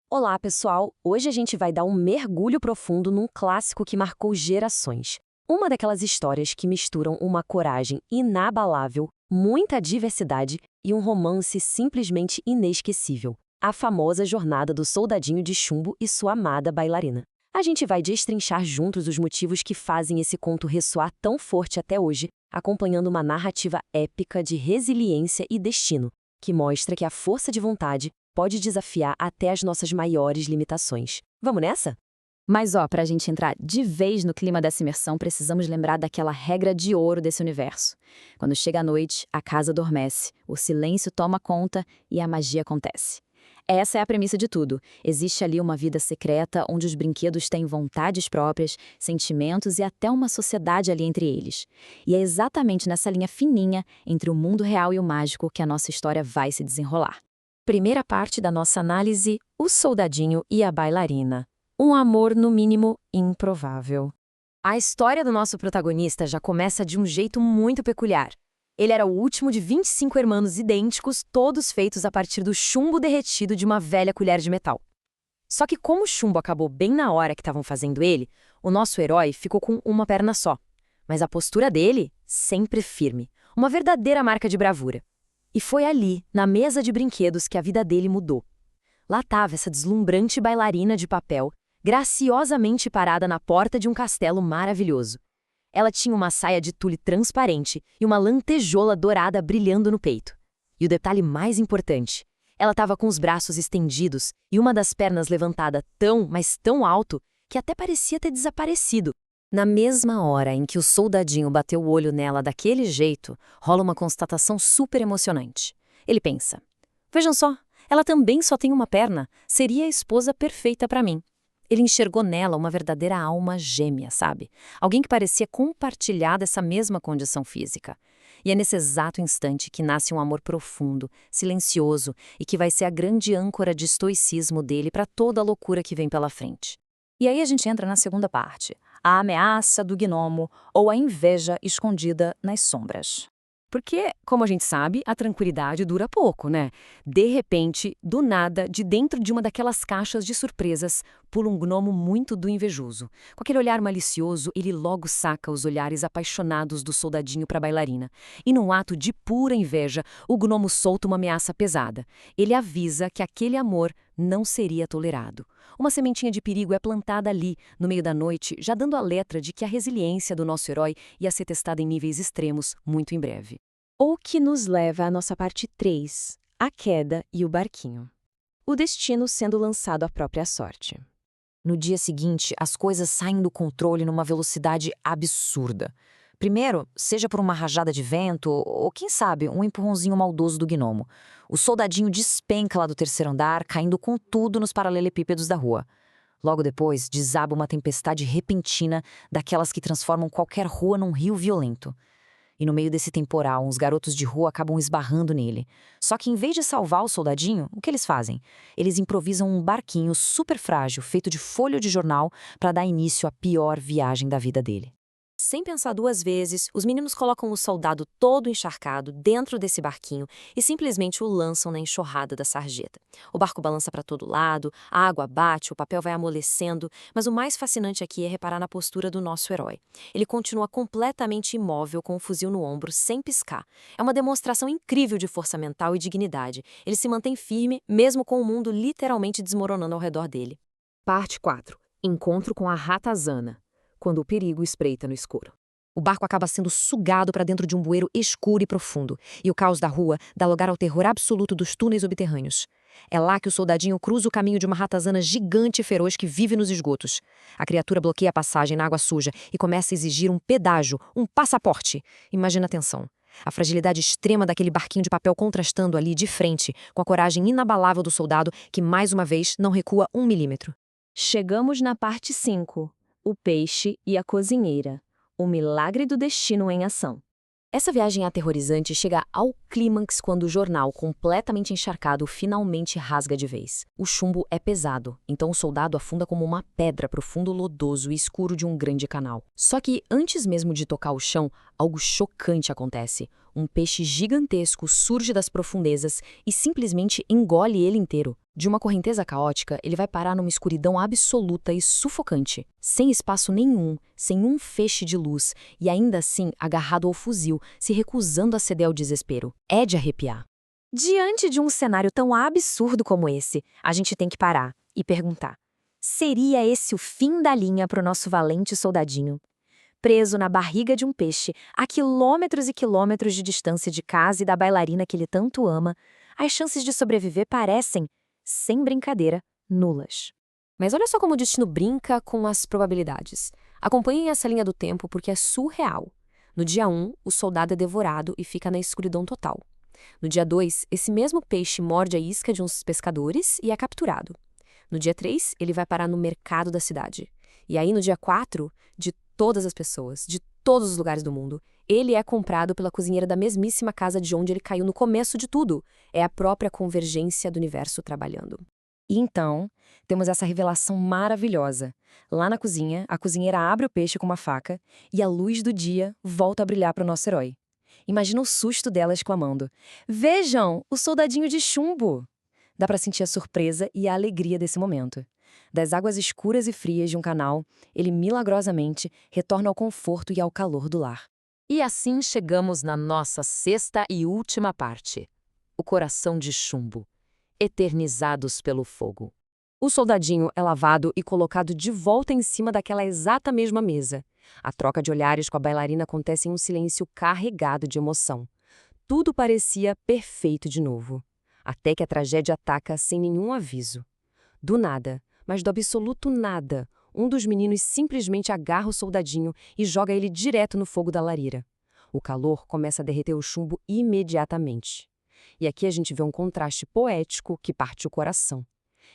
Olá, pessoal! Hoje a gente vai dar um mergulho profundo num clássico que marcou gerações. Uma daquelas histórias que misturam uma coragem inabalável, muita diversidade e um romance simplesmente inesquecível. A famosa jornada do soldadinho de chumbo e sua amada bailarina. A gente vai destrinchar juntos os motivos que fazem esse conto ressoar tão forte até hoje, acompanhando uma narrativa épica de resiliência e destino, que mostra que a força de vontade pode desafiar até as nossas maiores limitações. Vamos nessa? Mas para a gente entrar de vez no clima dessa imersão, precisamos lembrar daquela regra de ouro desse universo. Quando chega a noite, a casa adormece, o silêncio toma conta e a magia acontece. Essa é a premissa de tudo. Existe ali uma vida secreta onde os brinquedos têm vontades próprias, sentimentos e até uma sociedade ali entre eles. E é exatamente nessa linha fininha entre o mundo real e o mágico que a nossa história vai se desenrolar. Primeira parte da nossa análise: o soldadinho e a bailarina. Um amor, no mínimo, improvável. A história do nosso protagonista já começa de um jeito muito peculiar. Ele era o último de 25 irmãos idênticos, todos feitos a partir do chumbo derretido de uma velha colher de metal. Só que como o chumbo acabou bem na hora que estavam fazendo ele, o nosso herói ficou com uma perna só. Mas a postura dele, sempre firme. Uma verdadeira marca de bravura. E foi ali, na mesa de brinquedos, que a vida dele mudou. Lá estava essa deslumbrante bailarina de papel, graciosamente parada na porta de um castelo maravilhoso. Ela tinha uma saia de tule transparente e uma lantejola dourada brilhando no peito. E o detalhe mais importante, ela estava com os braços estendidos e uma das pernas levantada tão, mas tão alto, que até parecia ter desaparecido. Na mesma hora em que o soldadinho bateu o olho nela daquele jeito, rola uma constatação super emocionante. Ele pensa: vejam só, ela também só tem uma perna, seria a esposa perfeita para mim. Ele enxergou nela uma verdadeira alma gêmea, sabe? Alguém que parecia compartilhar dessa mesma condição física. E é nesse exato instante que nasce um amor profundo, silencioso e que vai ser a grande âncora de estoicismo dele para toda a loucura que vem pela frente. E aí a gente entra na segunda parte, a ameaça do gnomo ou a inveja escondida nas sombras. Porque, como a gente sabe, a tranquilidade dura pouco, né? De repente, do nada, de dentro de uma daquelas caixas de surpresas, pula um gnomo muito do invejoso. Com aquele olhar malicioso, ele logo saca os olhares apaixonados do soldadinho para a bailarina. E num ato de pura inveja, o gnomo solta uma ameaça pesada. Ele avisa que aquele amor não seria tolerado. Uma sementinha de perigo é plantada ali, no meio da noite, já dando a letra de que a resiliência do nosso herói ia ser testada em níveis extremos muito em breve. O que nos leva à nossa parte 3, a queda e o barquinho. O destino sendo lançado à própria sorte. No dia seguinte, as coisas saem do controle numa velocidade absurda. Primeiro, seja por uma rajada de vento ou, quem sabe, um empurrãozinho maldoso do gnomo. O soldadinho despenca lá do terceiro andar, caindo com tudo nos paralelepípedos da rua. Logo depois, desaba uma tempestade repentina, daquelas que transformam qualquer rua num rio violento. E no meio desse temporal, uns garotos de rua acabam esbarrando nele. Só que em vez de salvar o soldadinho, o que eles fazem? Eles improvisam um barquinho super frágil, feito de folha de jornal, para dar início à pior viagem da vida dele. Sem pensar duas vezes, os meninos colocam o soldado todo encharcado dentro desse barquinho e simplesmente o lançam na enxurrada da sarjeta. O barco balança para todo lado, a água bate, o papel vai amolecendo, mas o mais fascinante aqui é reparar na postura do nosso herói. Ele continua completamente imóvel com o fuzil no ombro, sem piscar. É uma demonstração incrível de força mental e dignidade. Ele se mantém firme, mesmo com o mundo literalmente desmoronando ao redor dele. Parte 4. Encontro com a ratazana. Quando o perigo espreita no escuro. O barco acaba sendo sugado para dentro de um bueiro escuro e profundo, e o caos da rua dá lugar ao terror absoluto dos túneis subterrâneos. É lá que o soldadinho cruza o caminho de uma ratazana gigante e feroz que vive nos esgotos. A criatura bloqueia a passagem na água suja e começa a exigir um pedágio, um passaporte. Imagina a tensão. A fragilidade extrema daquele barquinho de papel contrastando ali de frente com a coragem inabalável do soldado que, mais uma vez, não recua 1 milímetro. Chegamos na parte 5. O peixe e a cozinheira. O milagre do destino em ação. Essa viagem aterrorizante chega ao clímax quando o jornal, completamente encharcado, finalmente rasga de vez. O chumbo é pesado, então o soldado afunda como uma pedra pro fundo lodoso e escuro de um grande canal. Só que, antes mesmo de tocar o chão, algo chocante acontece. Um peixe gigantesco surge das profundezas e simplesmente engole ele inteiro. De uma correnteza caótica, ele vai parar numa escuridão absoluta e sufocante, sem espaço nenhum, sem um feixe de luz, e ainda assim agarrado ao fuzil, se recusando a ceder ao desespero. É de arrepiar. Diante de um cenário tão absurdo como esse, a gente tem que parar e perguntar: seria esse o fim da linha para o nosso valente soldadinho? Preso na barriga de um peixe, a quilômetros e quilômetros de distância de casa e da bailarina que ele tanto ama, as chances de sobreviver parecem, sem brincadeira, nulas. Mas olha só como o destino brinca com as probabilidades. Acompanhem essa linha do tempo porque é surreal. No dia 1, o soldado é devorado e fica na escuridão total. No dia 2, esse mesmo peixe morde a isca de uns pescadores e é capturado. No dia 3, ele vai parar no mercado da cidade. E aí, no dia 4, de todas as pessoas, de todos os lugares do mundo, ele é comprado pela cozinheira da mesmíssima casa de onde ele caiu no começo de tudo. É a própria convergência do universo trabalhando. E então, temos essa revelação maravilhosa. Lá na cozinha, a cozinheira abre o peixe com uma faca e a luz do dia volta a brilhar para o nosso herói. Imagina o susto dela exclamando: "Vejam, o soldadinho de chumbo!" Dá para sentir a surpresa e a alegria desse momento. Das águas escuras e frias de um canal, ele milagrosamente retorna ao conforto e ao calor do lar. E assim chegamos na nossa sexta e última parte. O coração de chumbo. Eternizados pelo fogo. O soldadinho é lavado e colocado de volta em cima daquela exata mesma mesa. A troca de olhares com a bailarina acontece em um silêncio carregado de emoção. Tudo parecia perfeito de novo. Até que a tragédia ataca sem nenhum aviso. Do nada, mas do absoluto nada, um dos meninos simplesmente agarra o soldadinho e joga ele direto no fogo da lareira. O calor começa a derreter o chumbo imediatamente. E aqui a gente vê um contraste poético que parte o coração.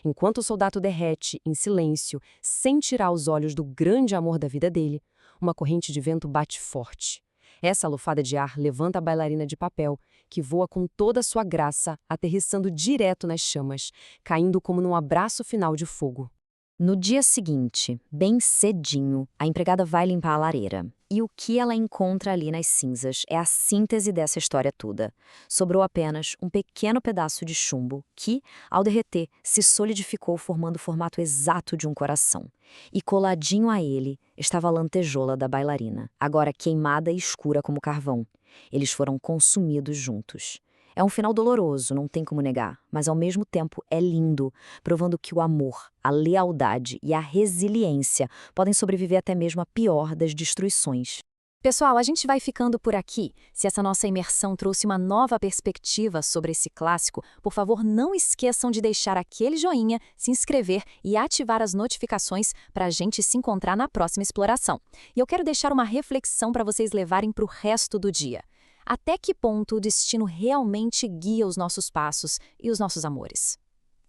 Enquanto o soldado derrete, em silêncio, sem tirar os olhos do grande amor da vida dele, uma corrente de vento bate forte. Essa lufada de ar levanta a bailarina de papel, que voa com toda a sua graça, aterrissando direto nas chamas, caindo como num abraço final de fogo. No dia seguinte, bem cedinho, a empregada vai limpar a lareira. E o que ela encontra ali nas cinzas é a síntese dessa história toda. Sobrou apenas um pequeno pedaço de chumbo que, ao derreter, se solidificou formando o formato exato de um coração. E coladinho a ele estava a lantejola da bailarina, agora queimada e escura como carvão. Eles foram consumidos juntos. É um final doloroso, não tem como negar, mas ao mesmo tempo é lindo, provando que o amor, a lealdade e a resiliência podem sobreviver até mesmo à pior das destruições. Pessoal, a gente vai ficando por aqui. Se essa nossa imersão trouxe uma nova perspectiva sobre esse clássico, por favor, não esqueçam de deixar aquele joinha, se inscrever e ativar as notificações para a gente se encontrar na próxima exploração. E eu quero deixar uma reflexão para vocês levarem para o resto do dia. Até que ponto o destino realmente guia os nossos passos e os nossos amores?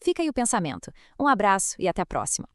Fica aí o pensamento. Um abraço e até a próxima.